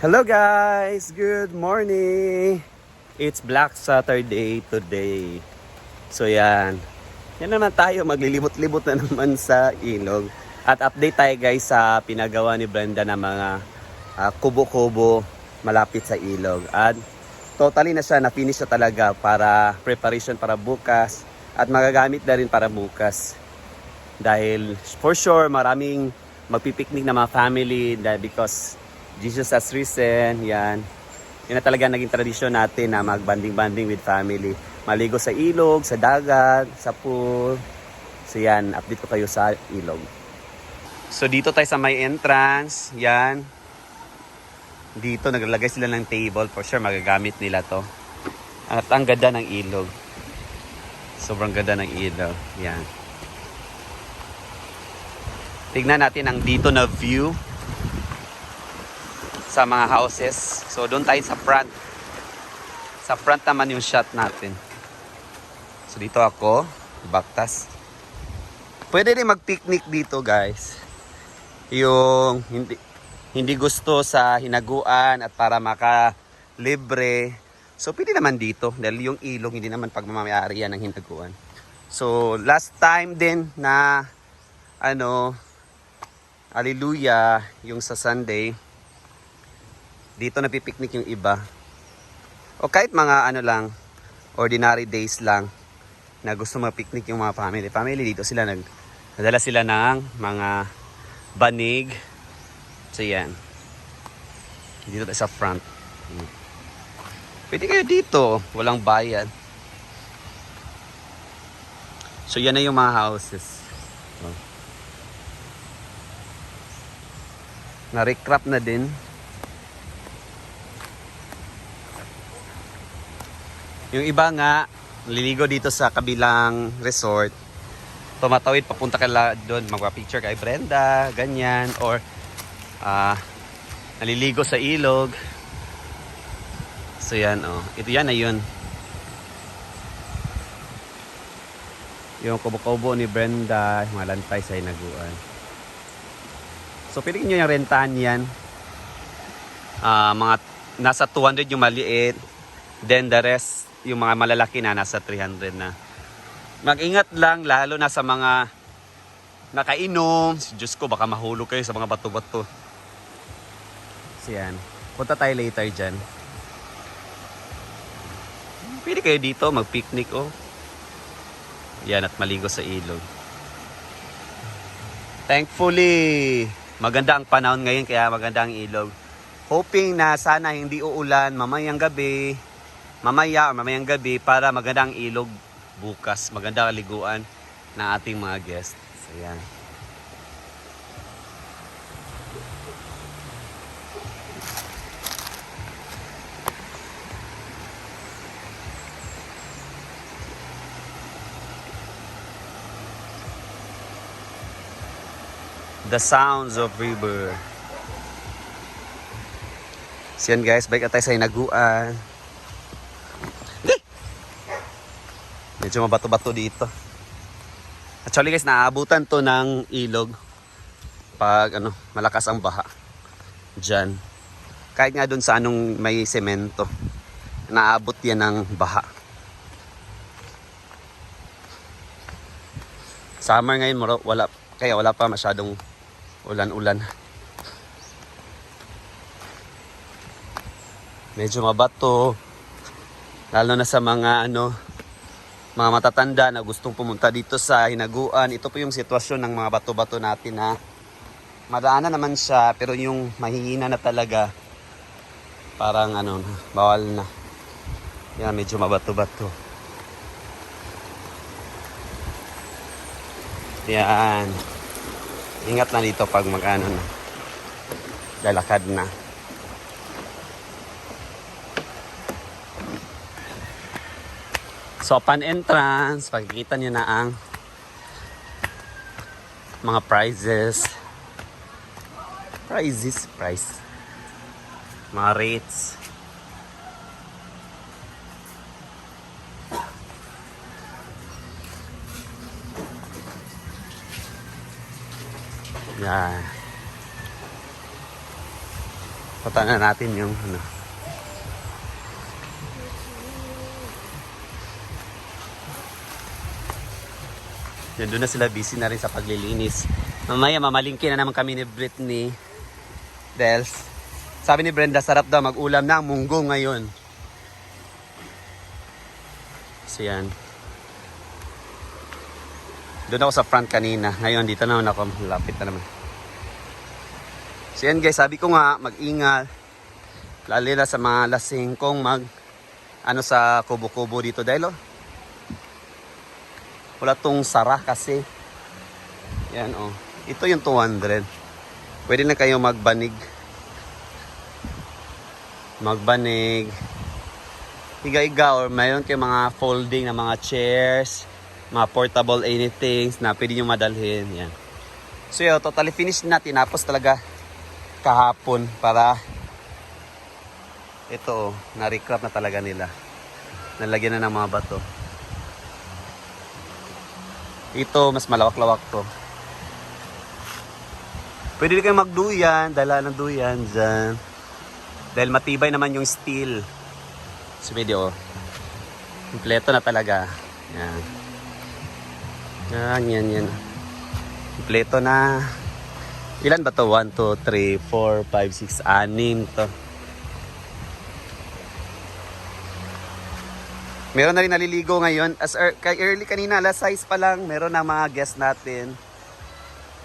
Hello guys! Good morning! It's Black Saturday today. So yan. Yan naman tayo, maglilibot-libot na naman sa ilog. At update tayo guys sa pinagawa ni Brenda ng mga kubo-kubo malapit sa ilog. At totally na siya, na-finish na talaga para preparation para bukas. At magagamit na rin para bukas. Dahil for sure maraming magpipiknik na mga family because Jesus has risen, yan. Yan na talaga naging tradisyon natin na magbanding-banding with family. Maligo sa ilog, sa dagat, sa pool. So yan, update ko kayo sa ilog. So dito tayo sa may entrance, yan. Dito naglalagay sila ng table, for sure magagamit nila to. At ang ganda ng ilog. Sobrang ganda ng ilog, yan. Tignan natin ang dito na view sa mga houses. So doon tayo sa front. Sa front naman yung shot natin. So dito ako, baktas. Pwede rin mag-picnic dito, guys. Yung hindi gusto sa hinaguan at para makalibre. So pwede naman dito dahil yung ilog hindi naman pagmamayari yan ng hinaguan. So last time din na hallelujah, yung sa Sunday, dito napipiknik yung iba. O kahit mga ordinary days lang na gusto mag-picnic yung mga family. Family dito sila nadala sila ng mga banig. So yan. Dito tayo sa front. Pwede kayo dito, walang bayad. So yan na yung mga houses. Na-recrap na din. Yung iba nga, liligo dito sa kabilang resort. Tumatawid papunta ka doon, magpa-picture kay Brenda, ganyan. Or naliligo sa ilog. So yan, ito yan na yun. Yung kubo-kubo ni Brenda, yung malantay sa hinaguan. So pwede nyo yung rentahan yan. Mga nasa 200 yung maliit. Then the rest, yung mga malalaki na nasa 300 na. Mag-ingat lang lalo na sa mga nakainom. Diyos ko, baka mahulog kayo sa mga bato-bato. So yan. Punta tayo later dyan. Pwede kayo dito mag-picnic Yan, at maligo sa ilog. Thankfully, maganda ang panahon ngayon kaya maganda ang ilog. Hoping na sana hindi uulan mamayang gabi para maganda ang ilog bukas. Maganda ang liguan ng ating mga guests. So yan. The sounds of river. So yan guys, balik na tayo sa hinaguan. Medyo mabato-bato dito. Actually guys, naaabutan to ng ilog pag malakas ang baha. Diyan. Kahit nga dun sa may semento, naabot yan ng baha. Summer ngayon, wala pa masyadong ulan-ulan. Medyo mabato. Lalo na sa mga mga matatanda na gustong pumunta dito sa hinaguan. Ito po yung sitwasyon ng mga bato-bato natin na madaanan naman siya pero yung mahihina na talaga parang bawal na. Yan, medyo mabato-bato. Yan. Ingat na dito pag lalakad na. So, upon entrance, pagkikita nyo na ang mga prizes. Mga rates. Yan. Punta na natin yung ano. Yan, doon na sila busy na rin sa paglilinis. Mamaya mamalingki na naman kami ni Britney. Dahil sabi ni Brenda, sarap daw mag-ulam na ang munggo ngayon. So yan. Doon ako sa front kanina. Ngayon dito naman ako. Lapit na naman. So yan guys, sabi ko nga, mag-ingat. Lalo na sa mga lasing kong sa kubo-kubo dito. Dahil wala tong sara kasi. Yan ito yung 200. Pwede na kayo magbanig. Higa-higa or mayroon kayong mga folding na mga chairs, mga portable anything na pwede nyo madalhin. Yan. So yun, totally finished na. Tinapos talaga kahapon para ito na-recrap na talaga nila. Nalagyan na ng mga bato. Ito, mas malawak-lawak to. Pwede kayo magduyan, dala ng duyan dyan. Dahil matibay naman yung steel. So video, kompleto na talaga. Yan. Kompleto na. Ilan ba to? 1, 2, 3, 4, 5, 6, 6 to. Meron na rin naliligo ngayon. Kay early kanina, alas 6 pa lang, meron na mga guest natin.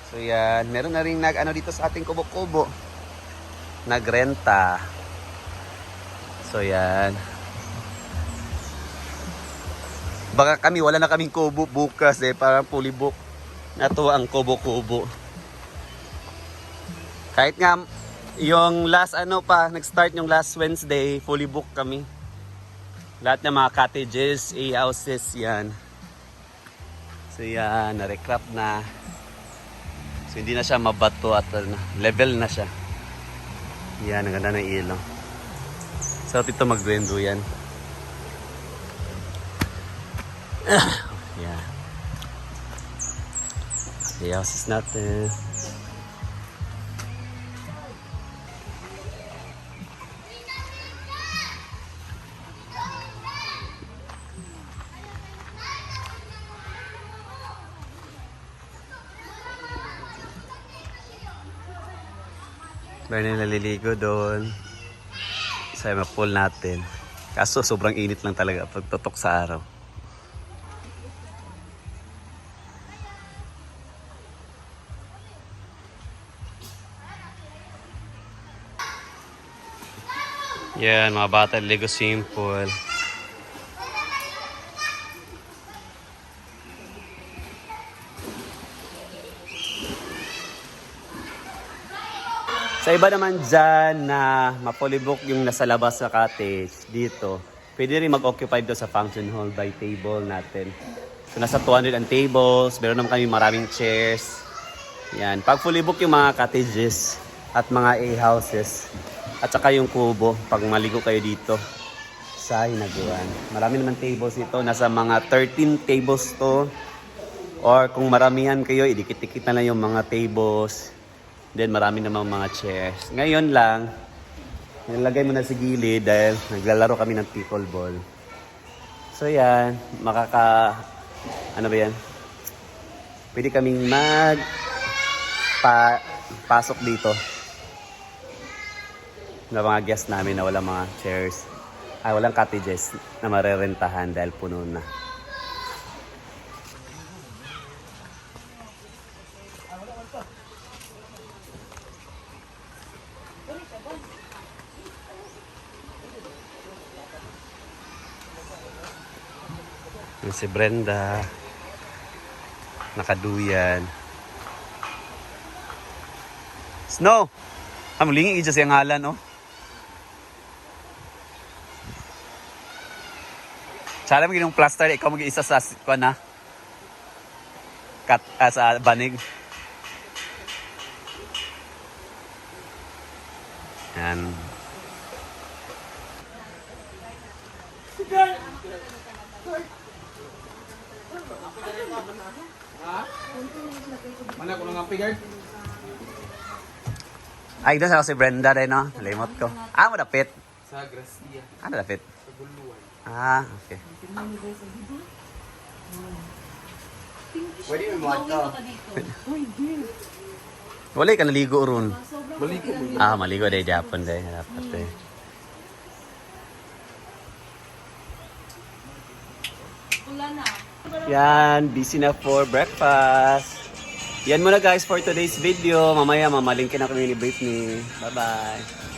So yan, meron na rin dito sa ating kubo-kubo. Nagrenta. So yan. Baka wala na kaming kubo bukas parang fully book. Nato ang kubo-kubo. Kahit nga yung last nag-start yung last Wednesday, fully book kami. Lahat ng mga cottages, houses, yan. So yan, na-recrap na. So hindi na siya mabato at level na siya. Yan, ang ganda ng ilong. So ito magduendo yan. Yan. Okay, houses natin. Meron naliligo doon sa pool natin. Kaso sobrang init lang talaga pag tutok sa araw. Yan, mga bata ligo swimming pool. Sa iba naman dyan na mapulibok yung nasa labas sa cottage dito, pwede rin mag-occupy doon sa function hall by table natin. So nasa 200 ang tables, meron naman kami maraming chairs. Yan, pag fully book yung mga cottages at mga A-houses at saka yung kubo pag maligo kayo dito sa Hinaguan. Marami naman tables ito, nasa mga 13 tables to. Or kung maramihan kayo, idikit-dikit na lang yung mga tables. Then marami namang mga chairs. Ngayon lang, nilagay mo na sa gilid dahil naglalaro kami ng pickleball. So yan, pwede kaming pasok dito na mga guests namin na walang mga chairs. Walang cottages na marerentahan dahil puno na. Si Brenda nakaduyan. Snow! Mulingi ija siya ngalan, Sala mo ginong plaster, ikaw mag-iisa sa sa banig. Yan. Mana ko lang ang pigard? Ay, doon sa si Brenda rin, no? Limot ko. Ah, madapit. Sa Gracia. Ah, madapit. Sa Buluan. Ah, okay. Pwede mo mo ito. Wala ka naligo ron. Maliko mo. Ah, maligo day Japan day. Dapat eh. Yan, busy na for breakfast. Yan muna guys for today's video. Mamaya mamalingkin ako ni Britney. Bye-bye.